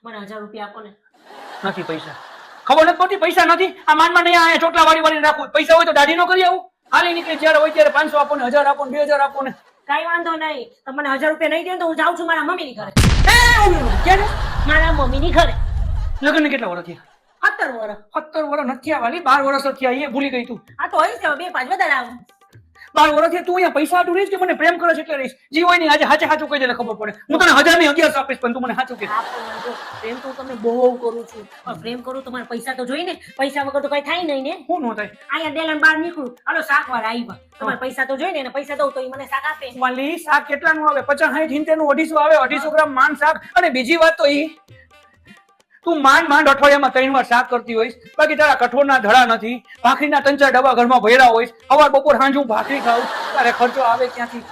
મને 1000 રૂપિયા આપો ને. નથી પૈસા. ખબર નથી પડતી પૈસા નથી. આ માનમાં નહીં આ ચોટલા વાળી રાખું. પૈસા હોય તો દાઢી નો કરી આવું. હાલી નીકળી જ્યારે હોય ત્યારે 500 આપો ને 1000 આપો ને 2000 આપો ને. કઈ વાંધો નહીં. તમને 1000 રૂપિયા નહીં દે તો હું જાઉં છું મારા મમ્મીની ઘરે. ક્યારે? મારા મમ્મીની ઘરે. લગ્ન કેટલા વર્ષ થયા? 17 વર્ષ. 17 વર્ષ નથી થયા વાલી. 12 વર્ષ થયા. એ ભૂલી ગઈ તું. આ તો હોય છે 2-5 વધારે આવું. 12 વર્ષ તું અહીંયા પૈસા આટું રહીશ કે મને પ્રેમ કરે છે એટલે રહીશ. જી હોય નહીં આજે હાચે હાચું કહી દે ખબર પડે. હું તને 1000 ની 1100 આપીશ પણ તું મને હાચું કહે. પ્રેમ તો તમને બહુ કરું છું પણ પ્રેમ કરું તો મારે પૈસા તો જોઈએ ને. પૈસા વગર તો કઈ થાય નહીં ને. શું નો થાય? અહીંયા ડેલન બહાર નીકળું હાલો શાક વાળા આવ્યા તમારે પૈસા તો જોઈએ ને પૈસા દઉં તો એ મને શાક આપે. વાલી શાક કેટલાનું આવે? 50 60 70 નું 250 આવે. 250 ગ્રામ માંડ શાક. અને બીજી વાત તો ઈ તું માંડ અઠવાડિયામાં 3 વાર શાક કરતી હોઈશ. બાકી તારા કઠોળના ધડા નથી. ભાખરીના 3-4 ડબ્બા ઘરમાં ભર્યા હોઈશ. સવાર બપોર સાંજ હું ભાખરી ખાઉં. તારે ખર્ચો આવે ક્યાંથી?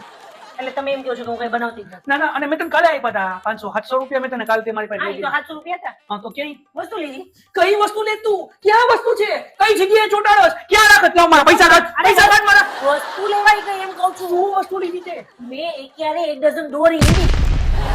એટલે તમે એમ કહો છો કે હું કઈ બનાવતી જ નથી. ના અને મેં તને કાલે આપ્યા હતા 500-700 રૂપિયા મેં તને કાલે તે મારી પાસે હા, લઈ એ તો લીધા. 700 રૂપિયા હતા. હા તો ક્યાંય વસ્તુ લીધી. કઈ વસ્તુ લે તું? ક્યાં વસ્તુ છે? કઈ જગ્યાએ ચોટાડસ? ક્યાં રાખત? લાવ મારા પૈસા કાઢ. પૈસા કાઢ મારા. વસ્તુ લેવાઈ ગઈ એમ કહું છું. શું વસ્તુ લીધી છે? મેં ક્યારે 1 ડઝન દોરી લીધી.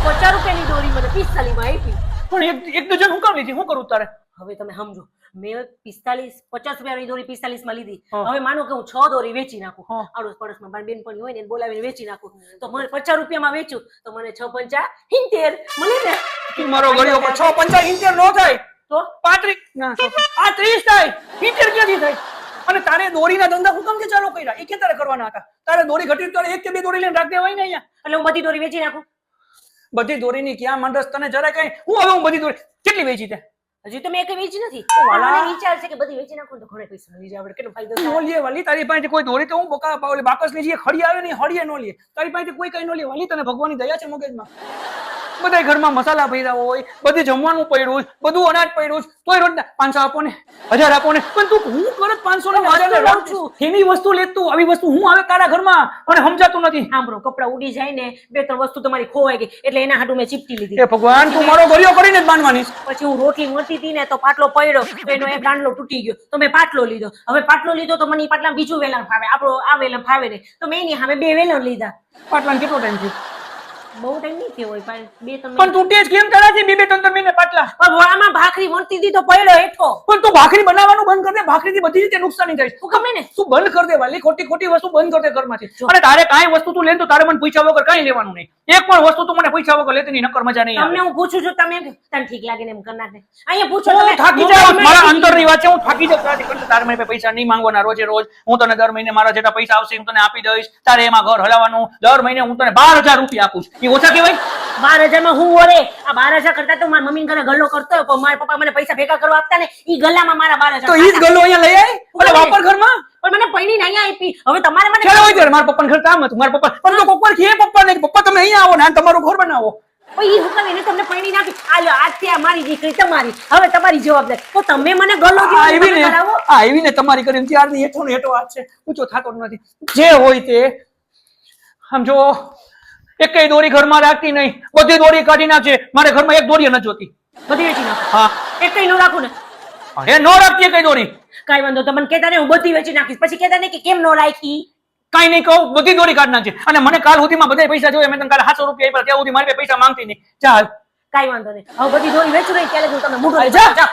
50 રૂપિયાની દોરી મને 45 માં આપી. પણ એક ડઝન હું કામ લીધી? શું કરું તારે? હવે તમે સમજો મેં 50 રૂપિયાની દોરી 45 માં લીધી. હવે માનો કે હું 6 દોરી વેચી નાખું. આડોશ પડોશમાં મારી બેનપણી હોય ને એને બોલાવીને વેચી નાખું તો મને 50 રૂપિયામાં વેચું તો મને 6 × 5 = 70 મળે ને. તું મારો ગળ્યો પર 6 × 5 = 70 નો થાય તો 35 ના આ 30 થાય. 70 ક્યાંથી થાય? અને તારે દોરીના ધંધા હું કેમ કે ચાલુ કર્યા? એ કે તારે કરવાના હતા. તારે દોરી ઘટી તારે 1 કે 2 દોરી લઈને રાખ દેવાય ને અહીંયા. એટલે હું બધી દોરી વેચી નાખું. બધી દોરીની ક્યાં માંડસ તને જરા કઈ હું હવે હું બધી દોરી કેટલી વેચી તે? હજી તો મેં એક વેચી નથી. વાલા. મને વિચાર છે કે બધી વેચી નાખું તો ઘણા પૈસા મળી જાય. આપણે કેટલો ફાયદો થાય. નો લે વાલી તારી પાસે કોઈ દોરી તો હું બકા ઓલે બાકસની જે ખડી આવે ને હળીએ નો લે. તારી પાસે કોઈ કઈ નો લે વાલી. તને ભગવાનની દયા છે મગજમાં. બધા ઘરમાં મસાલા ભર્યા હોય, બધું જમવાનું પડ્યું હોય, બધું અનાજ પડ્યું હોય, તોય રોજ 500 આપો ને 1000 આપો ને. પણ તું હું કરત 500 ને 1000 લઉં છું. એની વસ્તુ લેત તું. આવી વસ્તુ હું આવે તારા ઘરમાં મને સમજાતું નથી. સાંભળો કપડા ઉડી જાય ને 2-3 વસ્તુ તમારી ખોવાઈ ગઈ એટલે એના હાટુ મેં ચીપટી લીધી. એ ભગવાન તું મારો ગળ્યો કરીને જ બાંધવાની. પછી હું રોટલી મળતી હતી ને તો પાટલો પડ્યો તો એનો એક દાંડલો તૂટી ગયો તો મેં પાટલો લીધો. હવે પાટલો લીધો તો મને પાટલા બીજું વેલણ ફાવે. આપણો આ વેલણ ફાવે નહીં તો મેં એની સામે 2 વેલણ લીધા. પાટલાને કેટલો ટાઈમ થયો? બહુ ટાઈમ નહીં થયો હોય પણ 2-3 પણ તૂટે જ કેમ તારાથી 2-3 મહિને પાટલા? પણ વળામાં ભાખરી મળતી હતી તો પડ્યો હેઠો. પણ તું ભાખરી બનાવવાનું બંધ કર દે. ભાખરીથી બધી રીતે નુકસાની થાય. તું ગમે ને તું બંધ કર દે વાલી. ખોટી વસ્તુ બંધ કર દે ઘરમાંથી. અને તારે કાંઈ વસ્તુ તું લે તો તારે મને પૂછ્યા વગર કાંઈ લેવાનું નહીં. એક પણ વસ્તુ તું મને પૂછ્યા વગર લેતી નહીં. નકર મજા નહીં આવે. તમને હું પૂછું છું તમે તને ઠીક લાગે ને એમ કરનાર ને અહીંયા પૂછો હું તમે. થાકી જાઉં. મારા અંતરની વાત છે. હું થાકી જાઉં. તારે મને પૈસા નહીં માંગવાના રોજે રોજ. હું તને દર મહિને મારા જેટલા પૈસા આવશે હું તને આપી દઈશ. તારે એમાં ઘર હલાવવાનું. દર મહિને હું તને 12000 રૂપિયા આપું છું. એ ઓછા કહેવાય? 12000 માં હું ઓરે આ 12000 કરતા તો મારા મમ્મી ઘરે ગલ્લો કરતો હોય પણ મારા પપ્પા મને પૈસા ભેગા કરવા આપતા ને ઈ ગલ્લામાં મારા 12000 તો ઈ જ ગલ્લો અહીંયા લઈ આય. અને વાપર ઘરમાં. પણ મને પૈણી અહીંયા આપી. હવે તમારે મને ચાલો હોય ત્યારે મારા પપ્પાને ઘર કામ હતું. મારા પપ્પા પણ તો કોકવાર કે પપ્પા ને પપ્પા તમે અહીંયા આવો ને તમારું ઘર બનાવો. ઈ હુકમ એને તમને પૈણી નાખી. આલો આજથી આ મારી દીકરી તમારી. હવે તમારી જવાબદારી. તો તમે મને ગલ્લો આવી ને તમારી કરીને ત્યારની હેઠો ને હેઠો હાથ છે. ઊંચો થતો નથી. જે હોય તે સમજો. એકેય દોરી ઘરમાં રાખતી નહીં. બધી દોરી કાઢી નાખશે. મારે ઘરમાં એક દોરી નથી જોતી. બધી વેચી નાખો. હા એકઈ નો રાખું ને. એ નો રાખતી એકેય દોરી. કાઈ વાંધો તમને કહેતા ને હું બધી વેચી નાખીશ. પછી કહેતા ને કે કેમ નો રાખી. કાઈ નહીં કહું. બધી દોરી કાઢી નાખશે. અને મને કાલ સુધીમાં બધા પૈસા જોઈએ. મેં તને કાલે 700 રૂપિયા આપ્યા. ત્યાં સુધી મારી પાસે પૈસા માંગતી નહીં. ચાલ કાઈ વાંધો નહીં. હવે બધી દોરી વેચું રહી ત્યારે હું તમને મૂકું. જા.